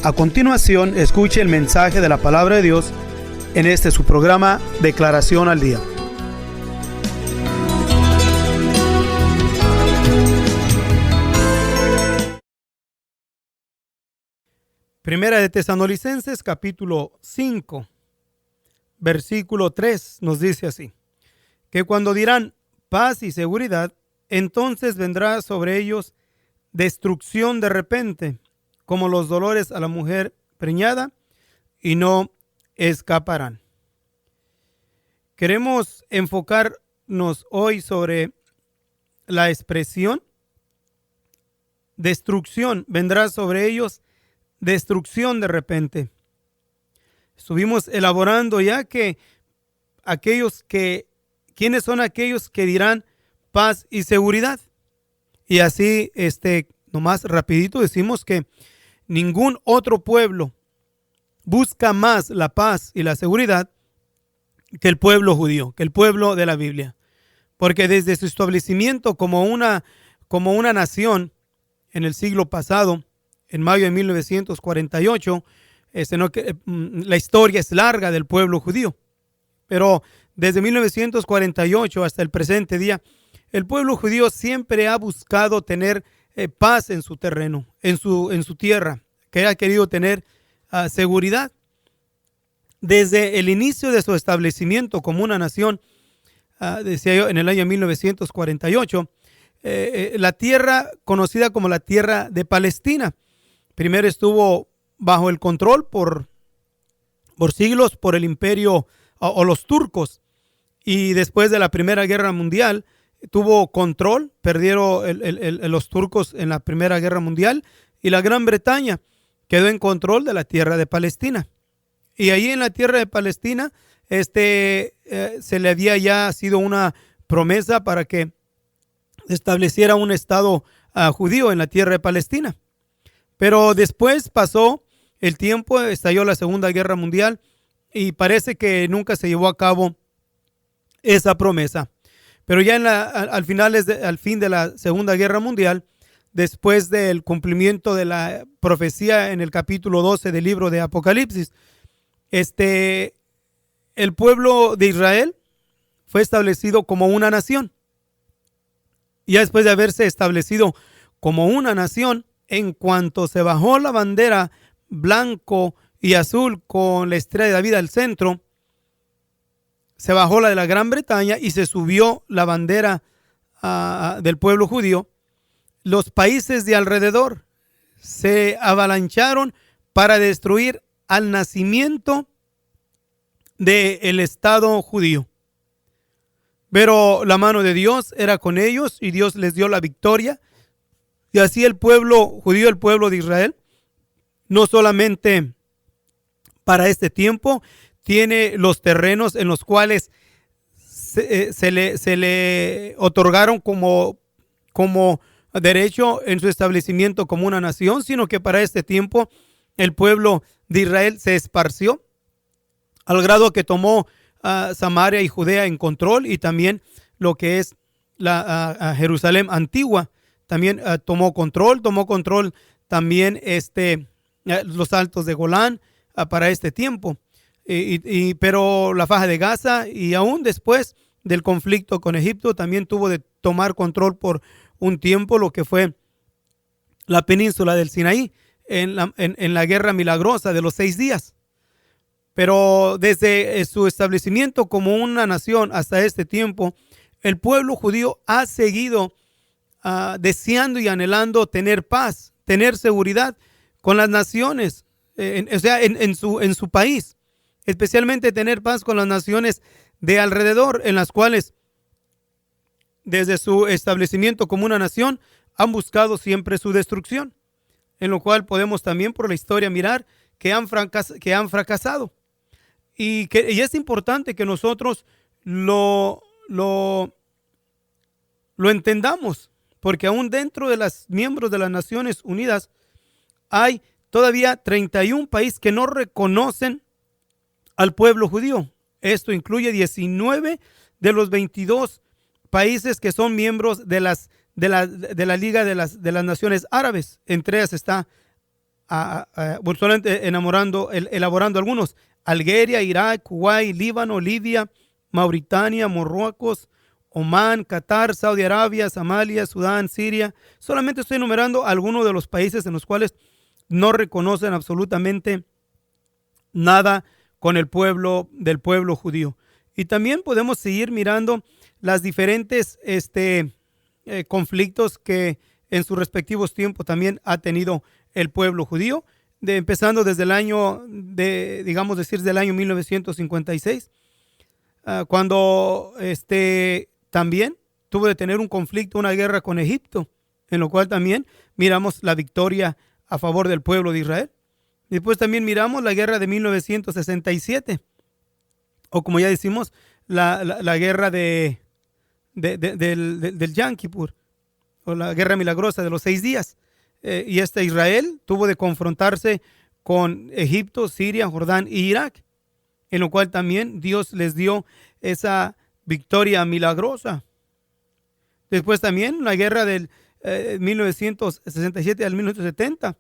A continuación, escuche el mensaje de la palabra de Dios en su programa Declaración al Día. Primera de Tesalonicenses, capítulo 5, versículo 3, nos dice así: que cuando dirán paz y seguridad, entonces vendrá sobre ellos destrucción de repente, como los dolores a la mujer preñada, y no escaparán. Queremos enfocarnos hoy sobre la expresión destrucción. Vendrá sobre ellos destrucción de repente. Estuvimos elaborando ya que ¿quiénes son aquellos que dirán paz y seguridad? Y así, nomás rapidito decimos que ningún otro pueblo busca más la paz y la seguridad que el pueblo judío, que el pueblo de la Biblia. Porque desde su establecimiento como una nación en el siglo pasado, en mayo de 1948, la historia es larga del pueblo judío. Pero desde 1948 hasta el presente día, el pueblo judío siempre ha buscado tener paz en su terreno, en su tierra, que ha querido tener seguridad. Desde el inicio de su establecimiento como una nación, decía yo, en el año 1948, la tierra conocida como la tierra de Palestina, primero estuvo bajo el control por siglos por el imperio o los turcos, y después de la Primera Guerra Mundial tuvo control, perdieron los turcos en la Primera Guerra Mundial, y la Gran Bretaña quedó en control de la tierra de Palestina. Y ahí en la tierra de Palestina se le había ya sido una promesa para que estableciera un estado judío en la tierra de Palestina. Pero después pasó el tiempo, estalló la Segunda Guerra Mundial y parece que nunca se llevó a cabo esa promesa. Pero ya al fin de la Segunda Guerra Mundial, después del cumplimiento de la profecía en el capítulo 12 del libro de Apocalipsis, el pueblo de Israel fue establecido como una nación. Y después de haberse establecido como una nación, en cuanto se bajó la bandera blanco y azul con la estrella de David al centro, se bajó la de la Gran Bretaña y se subió la bandera del pueblo judío. Los países de alrededor se avalancharon para destruir al nacimiento del Estado judío. Pero la mano de Dios era con ellos y Dios les dio la victoria. Y así el pueblo judío, el pueblo de Israel, no solamente para este tiempo, tiene los terrenos en los cuales se le otorgaron como derecho en su establecimiento como una nación, sino que para este tiempo el pueblo de Israel se esparció al grado que tomó Samaria y Judea en control, y también lo que es la Jerusalén antigua también tomó control también los altos de Golán para este tiempo. Pero la faja de Gaza, y aún después del conflicto con Egipto, también tuvo de tomar control por un tiempo lo que fue la península del Sinaí en la guerra milagrosa de los 6 días. Pero desde su establecimiento como una nación hasta este tiempo, el pueblo judío ha seguido deseando y anhelando tener paz, tener seguridad con las naciones, en su país, especialmente tener paz con las naciones de alrededor, en las cuales desde su establecimiento como una nación han buscado siempre su destrucción, en lo cual podemos también por la historia mirar que han fracasado. Y es importante que nosotros lo entendamos, porque aún dentro de los miembros de las Naciones Unidas hay todavía 31 países que no reconocen al pueblo judío. Esto incluye 19 de los 22 países que son miembros de la Liga de las Naciones Árabes. Entre ellas está bueno, solamente elaborando algunos: Algeria, Irak, Kuwait, Líbano, Libia, Mauritania, Marruecos, Omán, Qatar, Saudi Arabia, Somalia, Sudán, Siria. Solamente estoy enumerando algunos de los países en los cuales no reconocen absolutamente nada con el pueblo del pueblo judío. Y también podemos seguir mirando las diferentes conflictos que en sus respectivos tiempos también ha tenido el pueblo judío, empezando desde el año, digamos decir, del año 1956, cuando también tuvo de tener un conflicto, una guerra con Egipto, en lo cual también miramos la victoria a favor del pueblo de Israel. Después también miramos la guerra de 1967, o como ya decimos, la guerra del Yom Kippur, o la guerra milagrosa de los 6 días. Y Israel tuvo de confrontarse con Egipto, Siria, Jordán y Irak, en lo cual también Dios les dio esa victoria milagrosa. Después también la guerra del 1967 al 1970,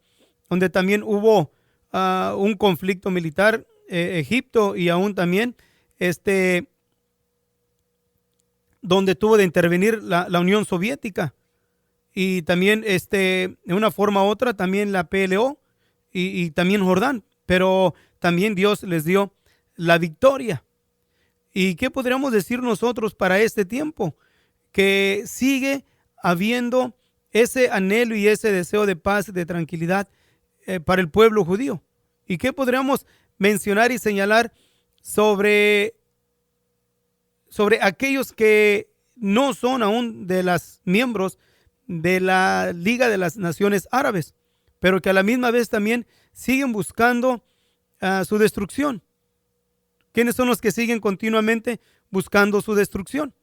donde también hubo un conflicto militar, Egipto, y aún también donde tuvo de intervenir la Unión Soviética, y también de una forma u otra también la PLO y también Jordán, pero también Dios les dio la victoria. ¿Y qué podríamos decir nosotros para este tiempo? Que sigue habiendo ese anhelo y ese deseo de paz, de tranquilidad para el pueblo judío. ¿Y qué podríamos mencionar y señalar sobre aquellos que no son aún de los miembros de la Liga de las Naciones Árabes, pero que a la misma vez también siguen buscando su destrucción? ¿Quiénes son los que siguen continuamente buscando su destrucción?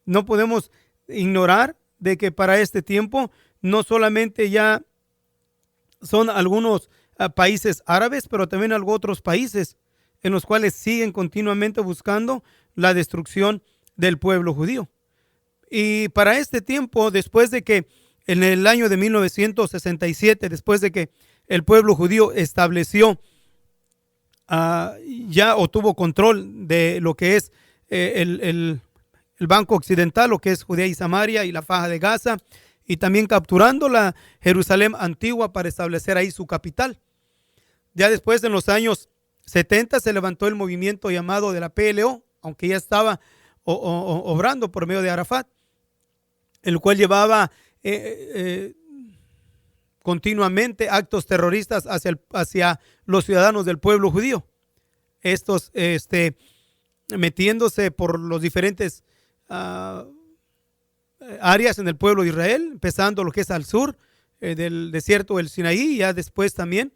No podemos ignorar de que para este tiempo no solamente ya son algunos países árabes, pero también otros países en los cuales siguen continuamente buscando la destrucción del pueblo judío. Y para este tiempo, después de que en el año de 1967, después de que el pueblo judío estableció ya o tuvo control de lo que es el Banco Occidental, lo que es Judea y Samaria y la Faja de Gaza, y también capturando la Jerusalén antigua para establecer ahí su capital. Ya después, en los años 70, se levantó el movimiento llamado de la PLO, aunque ya estaba obrando por medio de Arafat, el cual llevaba continuamente actos terroristas hacia los ciudadanos del pueblo judío. Estos metiéndose por los diferentes áreas en el pueblo de Israel, empezando lo que es al sur del desierto del Sinaí, y ya después también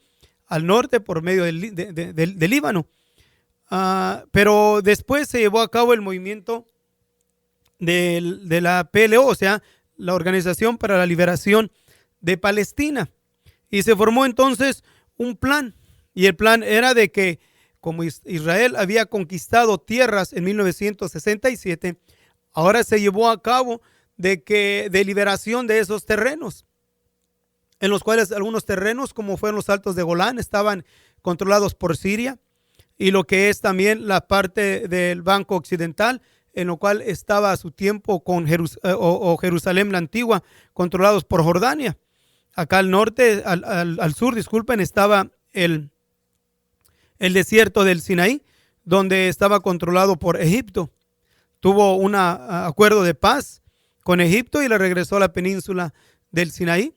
al norte por medio del Líbano. Pero después se llevó a cabo el movimiento de la PLO, o sea, la Organización para la Liberación de Palestina, y se formó entonces un plan, y el plan era de que, como Israel había conquistado tierras en 1967, ahora se llevó a cabo de liberación de esos terrenos, en los cuales algunos terrenos, como fueron los Altos de Golán, estaban controlados por Siria, y lo que es también la parte del Banco Occidental, en lo cual estaba a su tiempo con Jerusalén la Antigua, controlados por Jordania. Acá al norte, al sur, disculpen, estaba el desierto del Sinaí, donde estaba controlado por Egipto. Tuvo un acuerdo de paz con Egipto y le regresó a la península del Sinaí.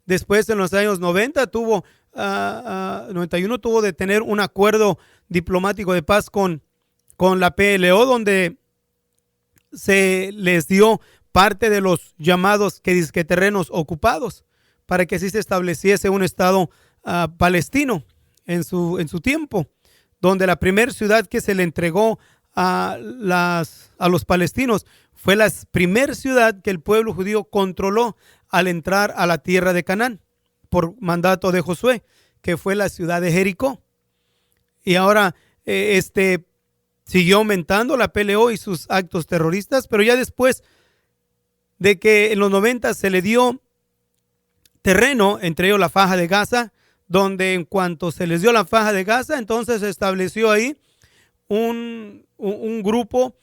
Después, en los años 90, 91, tuvo de tener un acuerdo diplomático de paz con la PLO, donde se les dio parte de los llamados terrenos ocupados, para que así se estableciese un estado palestino en su tiempo, donde la primera ciudad que se le entregó a los palestinos fue la primera ciudad que el pueblo judío controló al entrar a la tierra de Canaán por mandato de Josué, que fue la ciudad de Jericó. Y ahora siguió aumentando la PLO y sus actos terroristas, pero ya después de que en los 90 se le dio terreno, entre ellos la Faja de Gaza, donde en cuanto se les dio la faja de Gaza, entonces se estableció ahí un grupo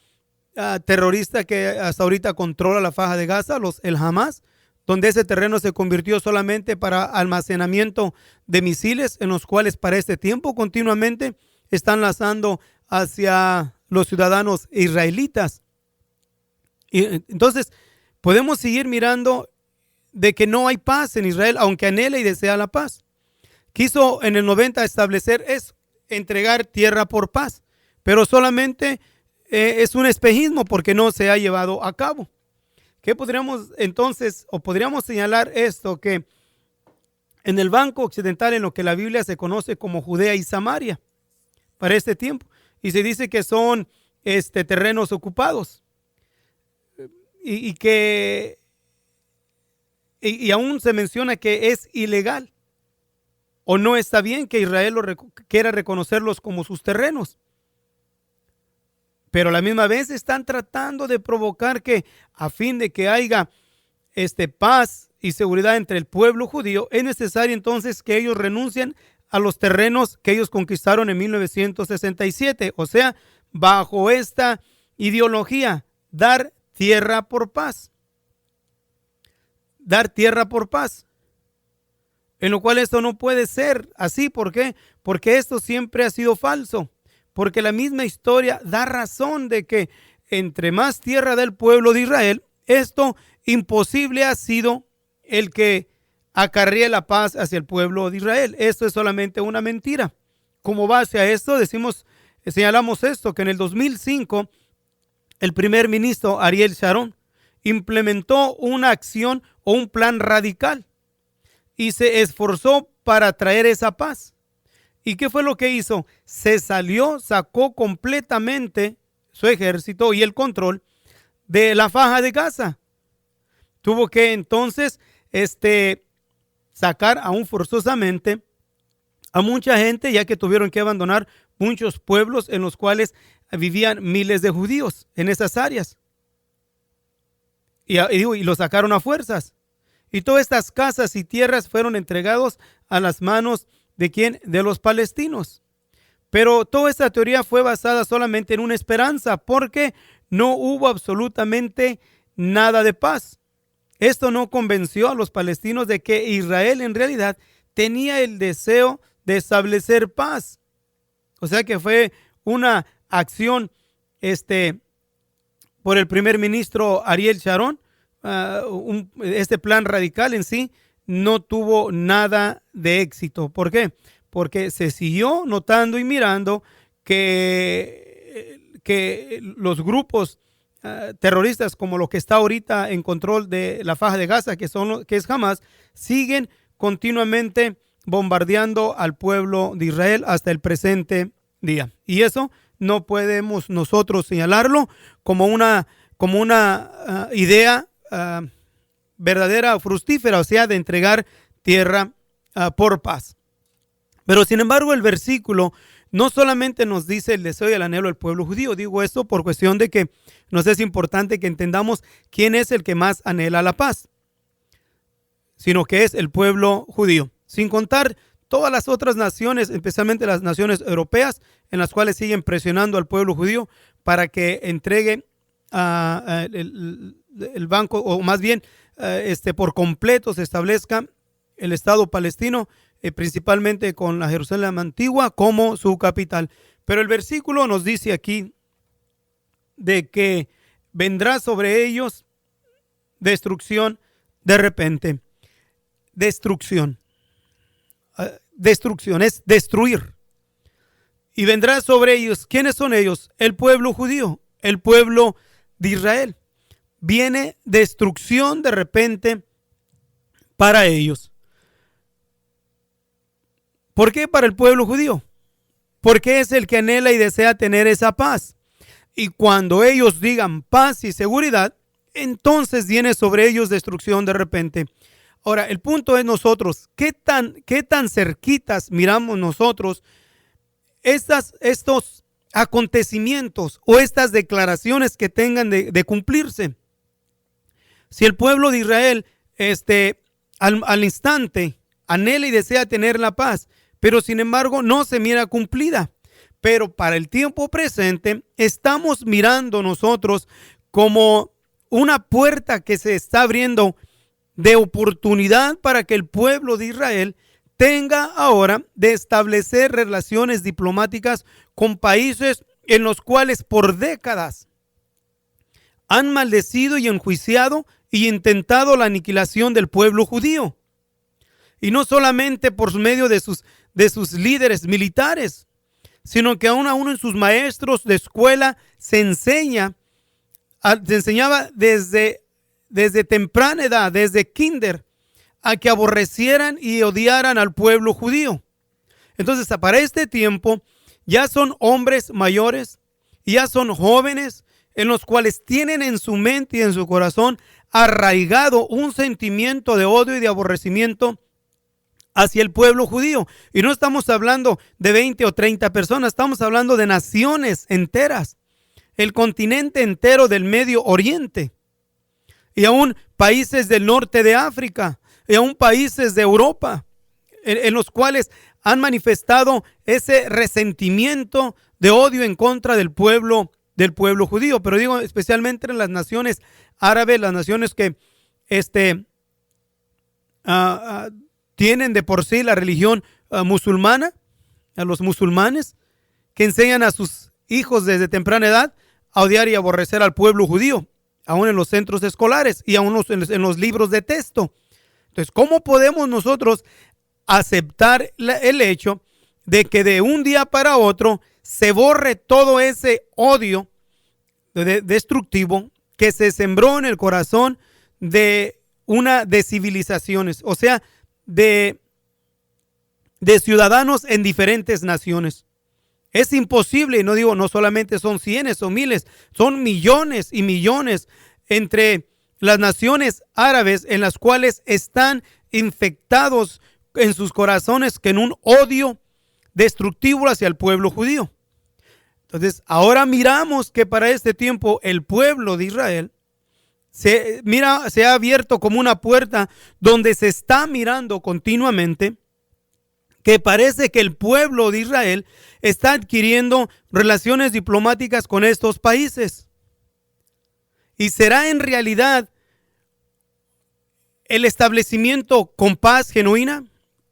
terrorista que hasta ahorita controla la faja de Gaza, el Hamas, donde ese terreno se convirtió solamente para almacenamiento de misiles, en los cuales para este tiempo continuamente están lanzando hacia los ciudadanos israelitas. Y entonces podemos seguir mirando de que no hay paz en Israel, aunque anhela y desea la paz. Quiso en el 90 establecer eso, entregar tierra por paz, pero solamente es un espejismo porque no se ha llevado a cabo. ¿Qué podríamos entonces, o podríamos señalar esto, que en el banco occidental, en lo que la Biblia se conoce como Judea y Samaria, para este tiempo, y se dice que son terrenos ocupados, y aún se menciona que es ilegal, o no está bien que Israel quiera reconocerlos como sus terrenos. Pero a la misma vez están tratando de provocar que, a fin de que haya paz y seguridad entre el pueblo judío, es necesario entonces que ellos renuncien a los terrenos que ellos conquistaron en 1967. O sea, bajo esta ideología, dar tierra por paz. Dar tierra por paz. En lo cual esto no puede ser así. ¿Por qué? Porque esto siempre ha sido falso. Porque la misma historia da razón de que entre más tierra del pueblo de Israel, esto imposible ha sido el que acarríe la paz hacia el pueblo de Israel. Esto es solamente una mentira. Como base a esto, señalamos esto, que en el 2005, el primer ministro Ariel Sharon implementó una acción o un plan radical y se esforzó para traer esa paz. ¿Y qué fue lo que hizo? Sacó completamente su ejército y el control de la faja de Gaza. Tuvo que entonces sacar aún forzosamente a mucha gente, ya que tuvieron que abandonar muchos pueblos en los cuales vivían miles de judíos en esas áreas. Y lo sacaron a fuerzas. Y todas estas casas y tierras fueron entregados a las manos ¿de quién? De los palestinos. Pero toda esta teoría fue basada solamente en una esperanza, porque no hubo absolutamente nada de paz. Esto no convenció a los palestinos de que Israel en realidad tenía el deseo de establecer paz. O sea que fue una acción por el primer ministro Ariel Sharon. Este plan radical en sí no tuvo nada de éxito. ¿Por qué? Porque se siguió notando y mirando que los grupos terroristas como lo que está ahorita en control de la faja de Gaza, que es Hamas, siguen continuamente bombardeando al pueblo de Israel hasta el presente día. Y eso no podemos nosotros señalarlo como una idea verdadera o fructífera, o sea, de entregar tierra por paz. Pero sin embargo, el versículo no solamente nos dice el deseo y el anhelo del pueblo judío. Digo esto por cuestión de que nos es importante que entendamos quién es el que más anhela la paz, sino que es el pueblo judío, sin contar todas las otras naciones, especialmente las naciones europeas, en las cuales siguen presionando al pueblo judío para que entregue el banco, o más bien por completo se establezca el Estado palestino, principalmente con la Jerusalén antigua como su capital. Pero el versículo nos dice aquí de que vendrá sobre ellos destrucción de repente. Destrucción. Destrucción es destruir. Y vendrá sobre ellos. ¿Quiénes son ellos? El pueblo judío, el pueblo de Israel. Viene destrucción de repente para ellos. ¿Por qué para el pueblo judío? Porque es el que anhela y desea tener esa paz. Y cuando ellos digan paz y seguridad, entonces viene sobre ellos destrucción de repente. Ahora, el punto es nosotros, ¿qué tan cerquitas miramos nosotros estos acontecimientos o estas declaraciones que tengan de cumplirse? Si el pueblo de Israel al instante anhela y desea tener la paz, pero sin embargo no se mira cumplida. Pero para el tiempo presente estamos mirando nosotros como una puerta que se está abriendo de oportunidad para que el pueblo de Israel tenga ahora de establecer relaciones diplomáticas con países en los cuales por décadas han maldecido y enjuiciado y intentado la aniquilación del pueblo judío. Y no solamente por medio de sus líderes militares, sino que aún a uno en sus maestros de escuela se enseñaba desde temprana edad, desde kinder, a que aborrecieran y odiaran al pueblo judío. Entonces, para este tiempo, ya son hombres mayores, ya son jóvenes, en los cuales tienen en su mente y en su corazón arraigado un sentimiento de odio y de aborrecimiento hacia el pueblo judío. Y no estamos hablando de 20 o 30 personas, estamos hablando de naciones enteras, el continente entero del Medio Oriente, y aún países del norte de África, y aún países de Europa, en los cuales han manifestado ese resentimiento de odio en contra del pueblo judío. Pero digo especialmente en las naciones árabes, las naciones que tienen de por sí la religión musulmana, a los musulmanes, que enseñan a sus hijos desde temprana edad a odiar y aborrecer al pueblo judío, aún en los centros escolares y aún en los libros de texto. Entonces, ¿cómo podemos nosotros aceptar el hecho de que de un día para otro se borre todo ese odio destructivo que se sembró en el corazón de civilizaciones, o sea, de ciudadanos en diferentes naciones? Es imposible, no digo, no solamente son cientos o miles, son millones y millones entre las naciones árabes, en las cuales están infectados en sus corazones con un odio destructivo hacia el pueblo judío. Entonces, ahora miramos que para este tiempo el pueblo de Israel se ha abierto como una puerta donde se está mirando continuamente que parece que el pueblo de Israel está adquiriendo relaciones diplomáticas con estos países. ¿Y será en realidad el establecimiento con paz genuina,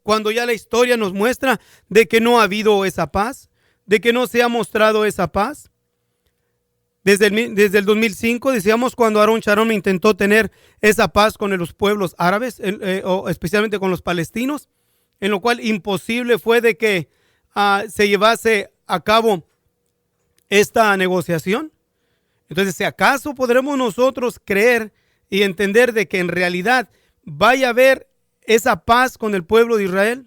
cuando ya la historia nos muestra de que no ha habido esa paz, de que no se ha mostrado esa paz? Desde el 2005, decíamos, cuando Aaron Sharon intentó tener esa paz con los pueblos árabes, o especialmente con los palestinos, en lo cual imposible fue de que se llevase a cabo esta negociación. Entonces, si acaso podremos nosotros creer y entender de que en realidad vaya a haber esa paz con el pueblo de Israel?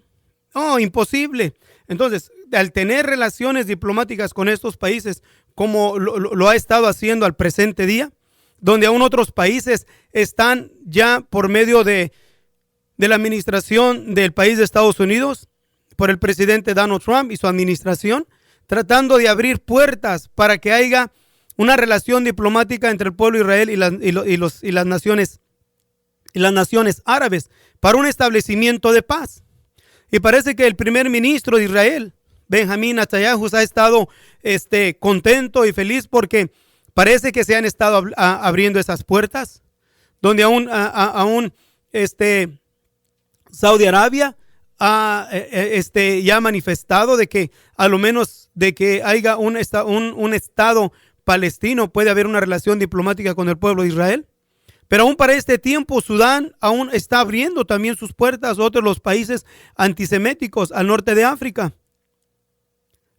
No, imposible. Entonces, al tener relaciones diplomáticas con estos países, como lo ha estado haciendo al presente día, donde aún otros países están ya por medio de la administración del país de Estados Unidos, por el presidente Donald Trump y su administración, tratando de abrir puertas para que haya una relación diplomática entre el pueblo de Israel y las naciones árabes para un establecimiento de paz. Y parece que el primer ministro de Israel, Benjamín Netanyahu, ha estado contento y feliz porque parece que se han estado abriendo esas puertas, donde aún Saudi Arabia ya ha manifestado de que a lo menos de que haya un estado palestino, puede haber una relación diplomática con el pueblo de Israel. Pero aún para este tiempo, Sudán aún está abriendo también sus puertas a otros los países antiseméticos al norte de África.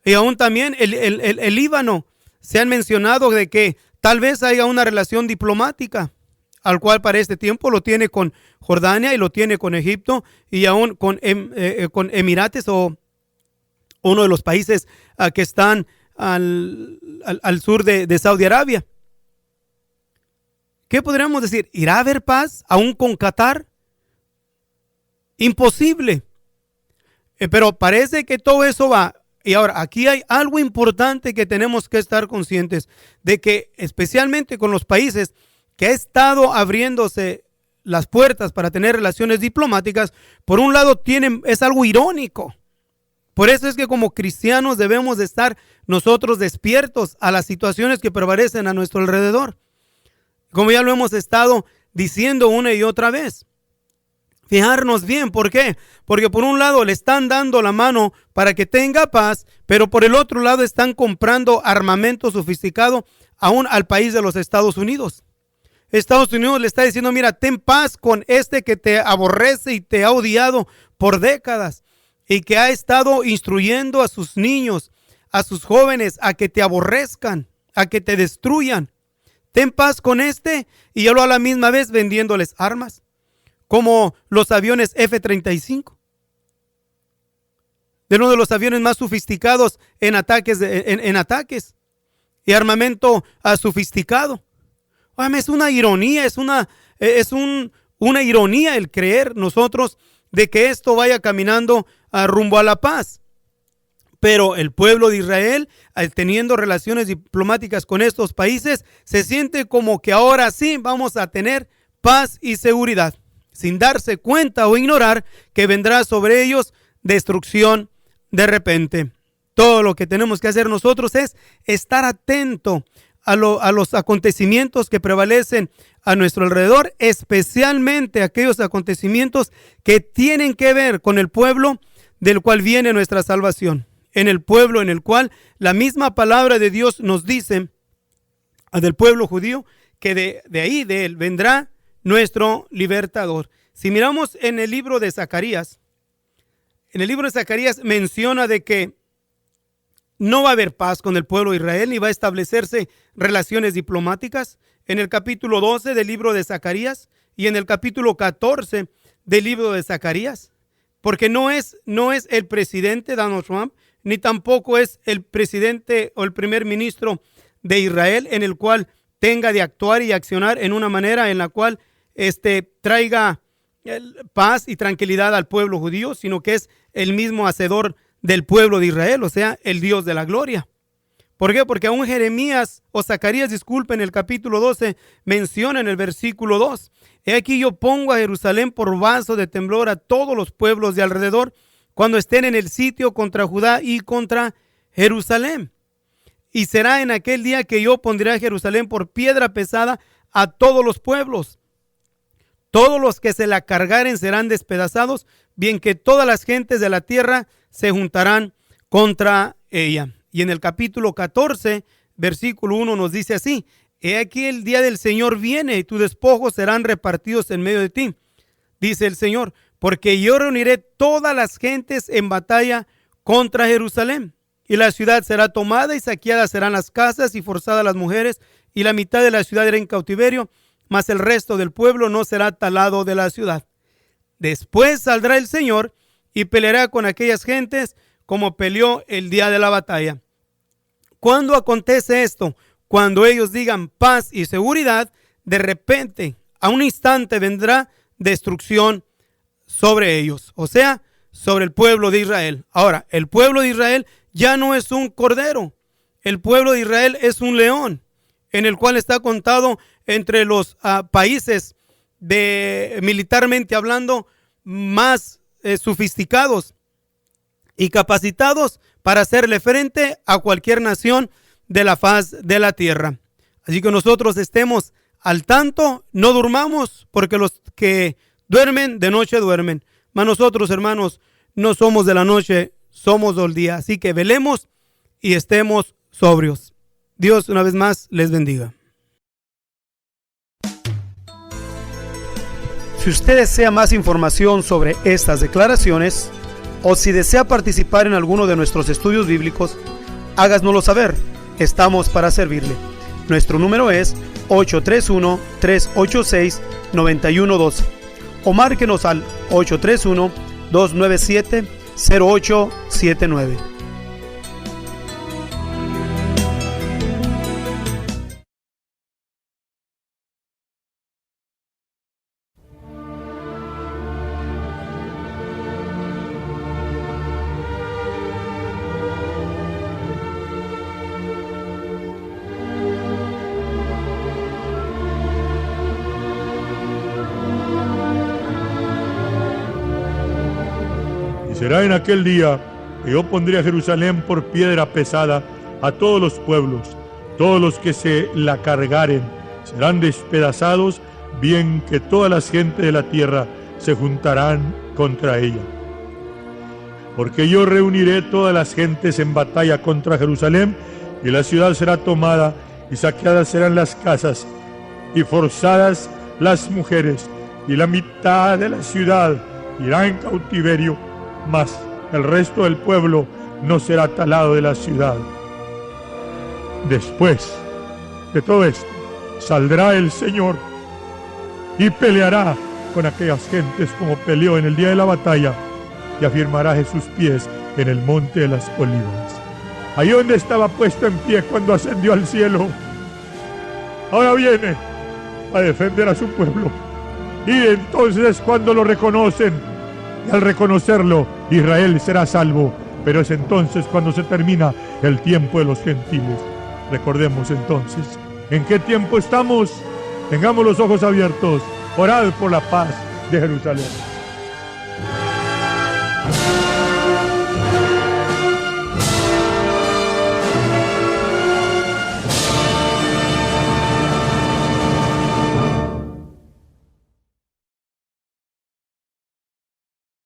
Y aún también el Líbano, se han mencionado de que tal vez haya una relación diplomática, al cual para este tiempo lo tiene con Jordania y lo tiene con Egipto y aún con Emirates, o uno de los países que están al sur de Saudi Arabia. ¿Qué podríamos decir? ¿Irá a haber paz aún con Qatar? Imposible. Pero parece que todo eso va. Y ahora, aquí hay algo importante que tenemos que estar conscientes de, que especialmente con los países que ha estado abriéndose las puertas para tener relaciones diplomáticas, por un lado es algo irónico. Por eso es que como cristianos debemos de estar nosotros despiertos a las situaciones que prevalecen a nuestro alrededor. Como ya lo hemos estado diciendo una y otra vez. Fijarnos bien, ¿por qué? Porque por un lado le están dando la mano para que tenga paz, pero por el otro lado están comprando armamento sofisticado aún al país de los Estados Unidos. Estados Unidos le está diciendo, mira, ten paz con este que te aborrece y te ha odiado por décadas y que ha estado instruyendo a sus niños, a sus jóvenes, a que te aborrezcan, a que te destruyan. Ten paz con este, y yo lo a la misma vez vendiéndoles armas, como los aviones F-35. De uno de los aviones más sofisticados en ataques, y armamento sofisticado. Es una ironía, una ironía el creer nosotros de que esto vaya caminando rumbo a la paz. Pero el pueblo de Israel, teniendo relaciones diplomáticas con estos países, se siente como que ahora sí vamos a tener paz y seguridad, sin darse cuenta o ignorar que vendrá sobre ellos destrucción de repente. Todo lo que tenemos que hacer nosotros es estar atento a los acontecimientos que prevalecen a nuestro alrededor, especialmente aquellos acontecimientos que tienen que ver con el pueblo del cual viene nuestra salvación, en el pueblo en el cual la misma palabra de Dios nos dice, del pueblo judío, que de ahí, de él, vendrá nuestro libertador. Si miramos en el libro de Zacarías, menciona de que no va a haber paz con el pueblo de Israel, ni va a establecerse relaciones diplomáticas. En el capítulo 12 del libro de Zacarías y en el capítulo 14 del libro de Zacarías. Porque no es el presidente Donald Trump, ni tampoco es el presidente o el primer ministro de Israel en el cual tenga de actuar y accionar en una manera en la cual traiga paz y tranquilidad al pueblo judío, sino que es el mismo hacedor del pueblo de Israel, o sea, el Dios de la gloria. ¿Por qué? Porque aún Jeremías o Zacarías, en el capítulo 12, menciona en el versículo 2, he aquí yo pongo a Jerusalén por vaso de temblor a todos los pueblos de alrededor cuando estén en el sitio contra Judá y contra Jerusalén. Y será en aquel día que yo pondré a Jerusalén por piedra pesada a todos los pueblos. Todos los que se la cargaren serán despedazados, bien que todas las gentes de la tierra se juntarán contra ella. Y en el capítulo 14, versículo 1 nos dice así, he aquí el día del Señor viene y tus despojos serán repartidos en medio de ti, dice el Señor, porque yo reuniré todas las gentes en batalla contra Jerusalén. Y la ciudad será tomada y saqueadas serán las casas y forzadas las mujeres, y la mitad de la ciudad irá en cautiverio, mas el resto del pueblo no será talado de la ciudad. Después saldrá el Señor y peleará con aquellas gentes como peleó el día de la batalla. ¿Cuándo acontece esto? Cuando ellos digan paz y seguridad, de repente, a un instante vendrá destrucción sobre ellos, o sea, sobre el pueblo de Israel. Ahora, el pueblo de Israel ya no es un cordero, el pueblo de Israel es un león, en el cual está contado entre los países militarmente hablando más sofisticados y capacitados para hacerle frente a cualquier nación de la faz de la tierra. Así que nosotros estemos al tanto, no durmamos, porque los que duermen de noche duermen. Mas nosotros, hermanos, no somos de la noche, somos del día. Así que velemos y estemos sobrios. Dios una vez más les bendiga. Si usted desea más información sobre estas declaraciones o si desea participar en alguno de nuestros estudios bíblicos, háganoslo saber. Estamos para servirle. Nuestro número es 831-386-9112 o márquenos al 831-297-0879. será en aquel día que yo pondré a Jerusalén por piedra pesada a todos los pueblos. Todos los que se la cargaren serán despedazados, bien que todas las gentes de la tierra se juntarán contra ella. Porque yo reuniré todas las gentes en batalla contra Jerusalén, y la ciudad será tomada, y saqueadas serán las casas, y forzadas las mujeres, y la mitad de la ciudad irá en cautiverio, mas el resto del pueblo no será talado de la ciudad. Después de todo esto, saldrá el Señor y peleará con aquellas gentes como peleó en el día de la batalla, y afirmará sus pies en el monte de las Olivas, ahí donde estaba puesto en pie cuando ascendió al cielo. Ahora viene a defender a su pueblo, y entonces cuando lo reconocen, y al reconocerlo, Israel será salvo. Pero es entonces cuando se termina el tiempo de los gentiles. Recordemos entonces en qué tiempo estamos. Tengamos los ojos abiertos. Orad por la paz de Jerusalén.